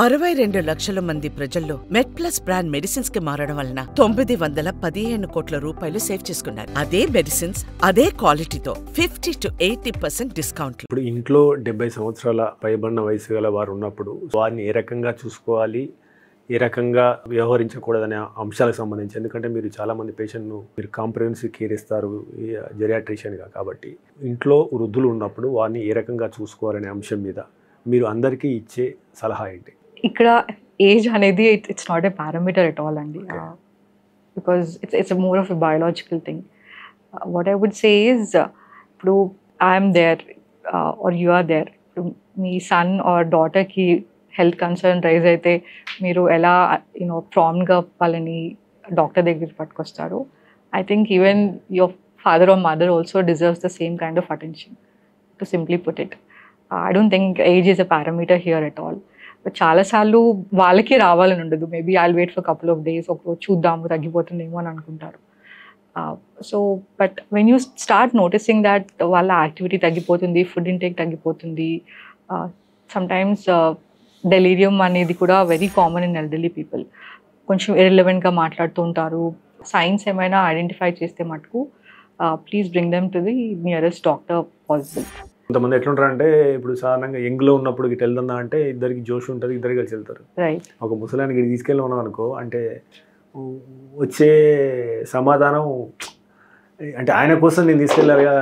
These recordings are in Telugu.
62 లక్షల మంది ప్రజల్లో మెడ్ప్లస్ బ్రాండ్ మెడిసిన్స్ కి మారడం వలన 915 కోట్ల రూపాయలు సేవ్ చేసుకున్నారు. అదే మెడిసిన్స్ అదే క్వాలిటీతో 50 to 80% డిస్కౌంట్. ఇప్పుడు ఇంట్లో 70 సంవత్సరాల పైబడిన వయసు గల వారు ఉన్నప్పుడు వారిని ఏ రకంగా చూసుకోవాలి, ఏ రకంగా వ్యవహరించకూడదనే అంశాలకు సంబంధించి, ఎందుకంటే మీరు చాలామంది పేషెంట్ను మీరు కాంప్రహెన్సివ్ కేర్ ఇస్తారు జెరియాట్రిషియన్గా, కాబట్టి ఇంట్లో వృద్ధులు ఉన్నప్పుడు వారిని ఏ రకంగా చూసుకోవాలనే అంశం మీద మీరు అందరికీ ఇచ్చే సలహా ఏంటి? ఇక్కడ ఏజ్ అనేది it's not a parameter at all అండి, because it's more of a biological thing. What I would say is, ఇప్పుడు I'm there are you are there, మీ సన్ ఆర్ డాటర్కి హెల్త్ కన్సర్న్ రైజ్ అయితే మీరు ఎలా ప్రాంప్ట్గా వాళ్ళని డాక్టర్ దగ్గరికి పట్టుకొస్తారు. I think even your father or mother also deserves the same kind of attention, to simply put it. I don't think age is a parameter here at all. చాలాసార్లు వాళ్ళకి రావాలని ఉండదు, maybe I will wait for couple of days, ఒకరోజు చూద్దాము తగ్గిపోతుందేమో అని అనుకుంటారు. So but when you start noticing that వాళ్ళ యాక్టివిటీ తగ్గిపోతుంది, ఫుడ్ ఇంటేక్ తగ్గిపోతుంది, సమ్టైమ్స్ డెలీరియం అనేది కూడా very common in elderly people, కొంచెం ఇర్రిలవెంట్గా మాట్లాడుతూ ఉంటారు, సైన్స్ ఏమైనా ఐడెంటిఫై చేస్తే మటుకు please bring them to the nearest doctor possible. కొంతమంది ఎట్లుంటారంటే, ఇప్పుడు సాధారణంగా యంగ్లో ఉన్నప్పుడు ఇటు వెళ్తుందా అంటే ఇద్దరికి జోష్ ఉంటుంది, ఇద్దరు కలిసి వెళ్తారు. రైట్. ఒక ముసలానికి ఇటు తీసుకెళ్ళి ఉన్నాం అనుకో, అంటే వచ్చే సమాధానం అంటే ఆయన కోసం నేను తీసుకెళ్ళారుగా,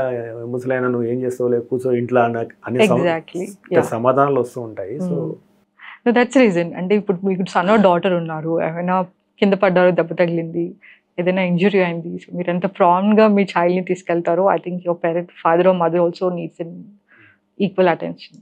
ముసలైన నువ్వు ఏం చేస్తావు, లేక కూర్చో ఇంట్లో అనే సమాధానాలు వస్తూ ఉంటాయి. So that's reason. అంటే ఇప్పుడు మీకు సన్ ఆర్ డాటర్ ఉన్నారు, ఏమైనా కింద పడ్డారు, దెబ్బ తగిలింది, ఏదైనా ఇంజురీ అయింది, సో మీరు ఎంత ప్రాంప్ట్గా మీ చైల్డ్ని తీసుకెళ్తారో, I think your parent, father or mother also needs equal attention.